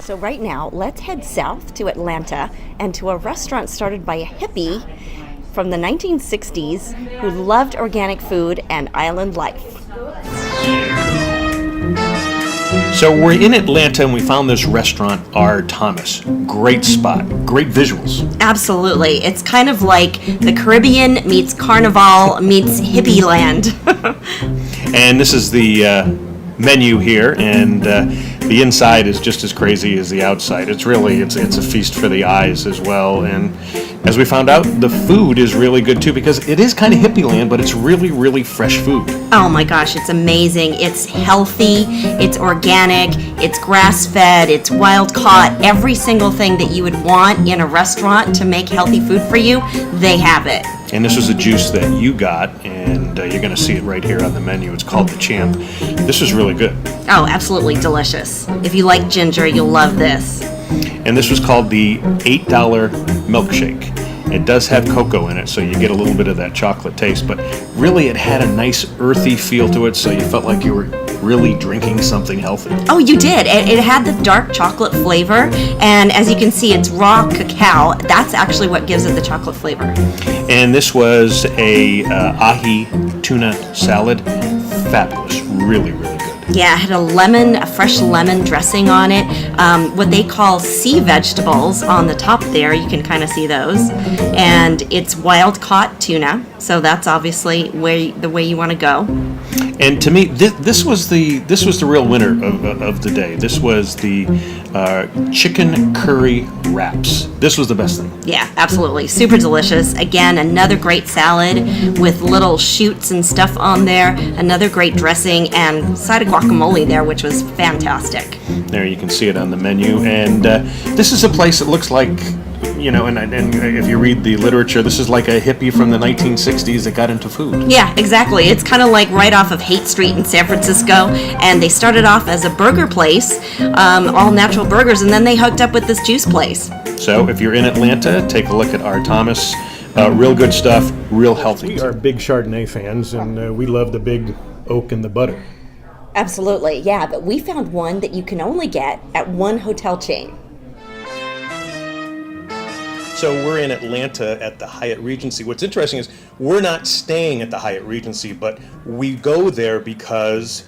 So right now, let's head south to Atlanta and to a restaurant started by a hippie from the 1960s who loved organic food and island life. So we're in Atlanta and we found this restaurant, R. Thomas. Great spot, great visuals. Absolutely. It's kind of like the Caribbean meets Carnival meets hippie land. And this is the menu here, and the inside is just as crazy as the outside. It's a feast for the eyes as well. And as we found out, the food is really good too, because it is kind of hippie land, but it's really, really fresh food. Oh my gosh, it's amazing. It's healthy, it's organic, it's grass-fed, it's wild-caught. Every single thing that you would want in a restaurant to make healthy food for you, they have it. And this was a juice that you got, and you're going to see it right here on the menu. It's called the Champ. This is really good. Oh, absolutely delicious. If you like ginger, you'll love this. And this was called the $8 milkshake. It does have cocoa in it, so you get a little bit of that chocolate taste, but really it had a nice earthy feel to it, so you felt like you were really drinking something healthy. Oh, you did. It had the dark chocolate flavor, and as you can see, it's raw cacao. That's actually what gives it the chocolate flavor. And this was a ahi tuna salad. Fabulous. Really, really good. Yeah, it had a fresh lemon dressing on it. What they call sea vegetables on the top there, you can kind of see those. And it's wild-caught tuna, so that's obviously the way you want to go. And to me, this was the real winner of the day. This was the chicken curry wraps. This was the best thing. Yeah, absolutely. Super delicious. Again, another great salad with little shoots and stuff on there. Another great dressing and side of guacamole there, which was fantastic. There you can see it on the menu. And this is a place that looks like, and if you read the literature, this is like a hippie from the 1960s that got into food. Yeah, exactly. It's kind of like right off of Haight Street in San Francisco, and they started off as a burger place, all natural burgers, and then they hooked up with this juice place. So if you're in Atlanta, take a look at R. Thomas. Real good stuff, real healthy. We are big Chardonnay fans, and we love the big oak and the butter. Absolutely, yeah, but we found one that you can only get at one hotel chain. So we're in Atlanta at the Hyatt Regency. What's interesting is we're not staying at the Hyatt Regency, but we go there because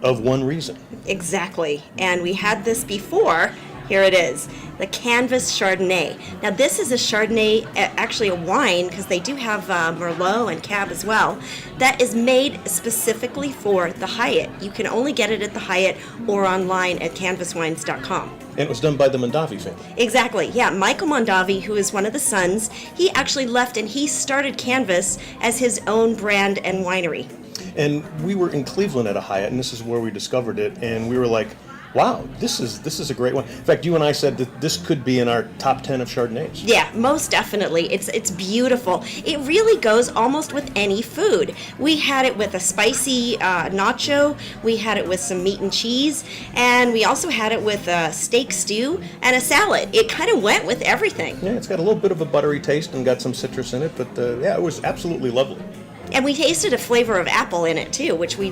of one reason. Exactly, and we had this before. Here it is, the Canvas Chardonnay. Now this is a Chardonnay, actually a wine, because they do have Merlot and Cab as well, that is made specifically for the Hyatt. You can only get it at the Hyatt or online at canvaswines.com. And it was done by the Mondavi family. Exactly, yeah. Michael Mondavi, who is one of the sons, he actually left and he started Canvas as his own brand and winery. And we were in Cleveland at a Hyatt, and this is where we discovered it, and we were like, wow, this is a great one. In fact, you and I said that this could be in our top 10 of Chardonnays. Yeah, most definitely. It's beautiful. It really goes almost with any food. We had it with a spicy nacho. We had it with some meat and cheese. And we also had it with a steak stew and a salad. It kind of went with everything. Yeah, it's got a little bit of a buttery taste and got some citrus in it. But yeah, it was absolutely lovely. And we tasted a flavor of apple in it too, which we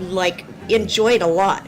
enjoyed a lot.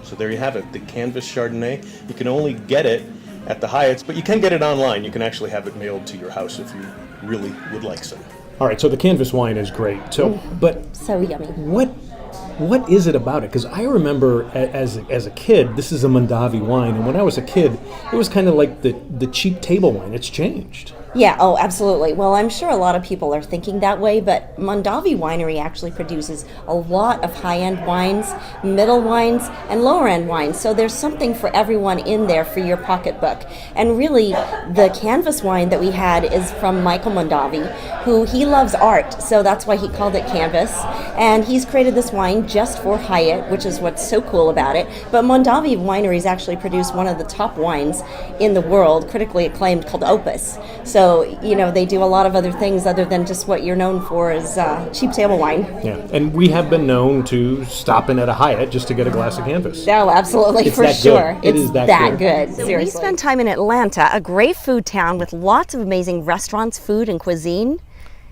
So there you have it, the Canvas Chardonnay. You can only get it at the Hyatts, but you can get it online. You can actually have it mailed to your house if you really would like some. All right, so the Canvas wine is great. So, but so yummy. What is it about it? Because I remember as a kid, this is a Mondavi wine, and when I was a kid, it was kind of like the cheap table wine. It's changed. Yeah, oh, absolutely. Well, I'm sure a lot of people are thinking that way, but Mondavi Winery actually produces a lot of high-end wines, middle wines, and lower-end wines. So there's something for everyone in there for your pocketbook. And really, the Canvas wine that we had is from Michael Mondavi, who he loves art, so that's why he called it Canvas. And he's created this wine just for Hyatt, which is what's so cool about it. But Mondavi Wineries actually produce one of the top wines in the world, critically acclaimed, called Opus. So, they do a lot of other things other than just what you're known for as cheap table wine. Yeah, and we have been known to stop in at a Hyatt just to get a glass of Canvas. Oh, absolutely, it's for that sure. Good. It is that good. So seriously. We spent time in Atlanta, a great food town with lots of amazing restaurants, food, and cuisine.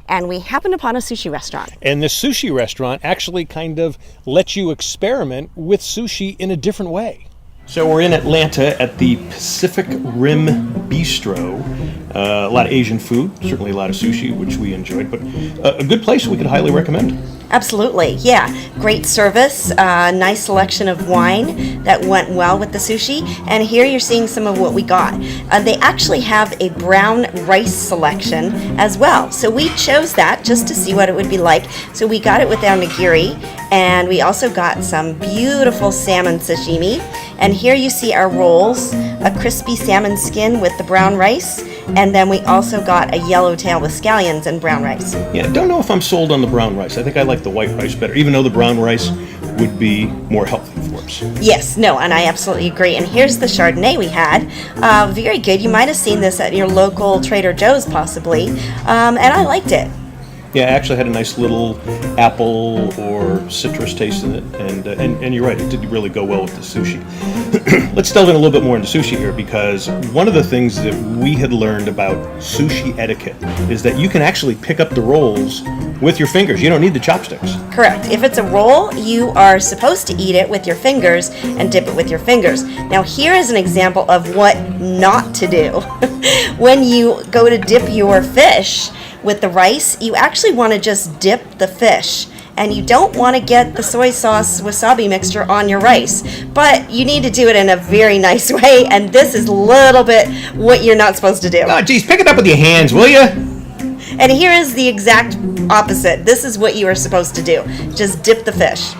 And we happened upon a sushi restaurant. And the sushi restaurant actually kind of lets you experiment with sushi in a different way. So we're in Atlanta at the Pacific Rim Bistro. A lot of Asian food, certainly a lot of sushi, which we enjoyed, but a good place we could highly recommend. Absolutely, yeah. Great service, nice selection of wine that went well with the sushi. And here you're seeing some of what we got. They actually have a brown rice selection as well. So we chose that just to see what it would be like. So we got it with our nigiri, and we also got some beautiful salmon sashimi. And here you see our rolls, a crispy salmon skin with the brown rice. And then we also got a yellowtail with scallions and brown rice. Yeah, don't know if I'm sold on the brown rice. I think I like the white rice better, even though the brown rice would be more healthy for us. Yes, no, and I absolutely agree. And here's the Chardonnay we had. Very good. You might have seen this at your local Trader Joe's possibly, and I liked it. Yeah, it actually had a nice little apple or citrus taste in it, and you're right, it did really go well with the sushi. Let's delve in a little bit more into sushi here, because one of the things that we had learned about sushi etiquette is that you can actually pick up the rolls with your fingers. You don't need the chopsticks. Correct. If it's a roll, you are supposed to eat it with your fingers and dip it with your fingers. Now here is an example of what not to do. When you go to dip your fish with the rice, you actually want to just dip the fish, and you don't want to get the soy sauce wasabi mixture on your rice, but you need to do it in a very nice way, and this is a little bit what you're not supposed to do. Oh geez, pick it up with your hands, will you? And here is the exact opposite. This is what you are supposed to do. Just dip the fish.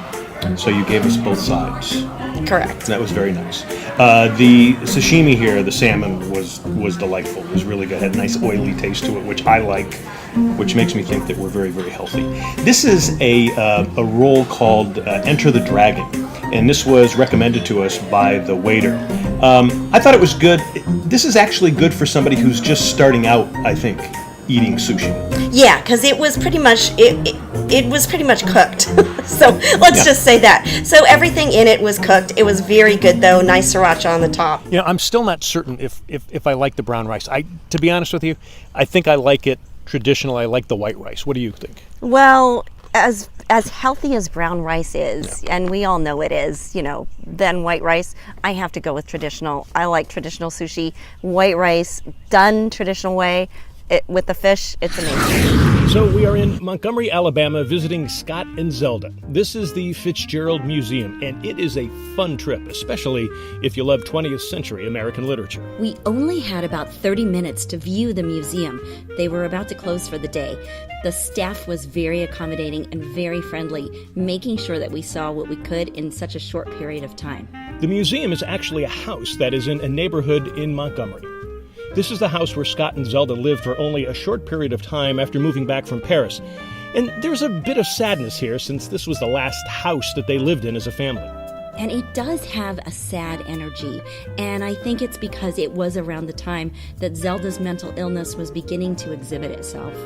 So you gave us both sides. Correct. That was very nice. The sashimi here, the salmon, was delightful. It was really good. Had a nice oily taste to it, which I like, which makes me think that we're very, very healthy. This is a roll called Enter the Dragon, and this was recommended to us by the waiter. I thought it was good. This is actually good for somebody who's just starting out, I think, eating sushi. Yeah, because it was pretty much it was pretty much cooked. So let's just say that. So everything in it was cooked. It was very good though. Nice sriracha on the top. You know, I'm still not certain if I like the brown rice. To be honest with you, I think I like it traditional. I like the white rice. What do you think? Well, as healthy as brown rice is, and we all know it is, than white rice, I have to go with traditional. I like traditional sushi. White rice done traditional way. With the fish, it's amazing. So we are in Montgomery, Alabama, visiting Scott and Zelda. This is the Fitzgerald Museum, and it is a fun trip, especially if you love 20th century American literature. We only had about 30 minutes to view the museum. They were about to close for the day. The staff was very accommodating and very friendly, making sure that we saw what we could in such a short period of time. The museum is actually a house that is in a neighborhood in Montgomery. This is the house where Scott and Zelda lived for only a short period of time after moving back from Paris. And there's a bit of sadness here since this was the last house that they lived in as a family. And it does have a sad energy, and I think it's because it was around the time that Zelda's mental illness was beginning to exhibit itself.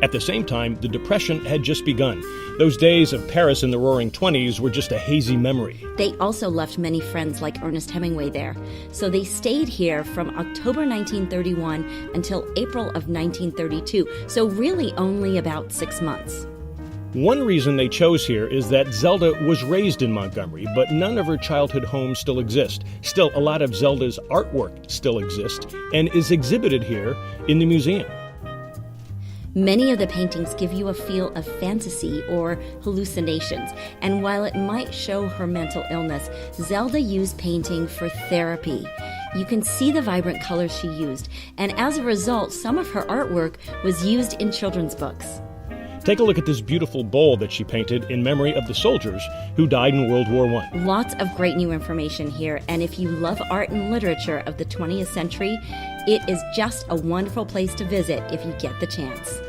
At the same time, the Depression had just begun. Those days of Paris in the Roaring '20s were just a hazy memory. They also left many friends like Ernest Hemingway there, so they stayed here from October 1931 until April of 1932, so really only about 6 months. One reason they chose here is that Zelda was raised in Montgomery, but none of her childhood homes still exist. Still, a lot of Zelda's artwork still exists and is exhibited here in the museum. Many of the paintings give you a feel of fantasy or hallucinations, and while it might show her mental illness, Zelda used painting for therapy. You can see the vibrant colors she used, and as a result, some of her artwork was used in children's books. Take a look at this beautiful bowl that she painted in memory of the soldiers who died in World War I. Lots of great new information here, and if you love art and literature of the 20th century, it is just a wonderful place to visit if you get the chance.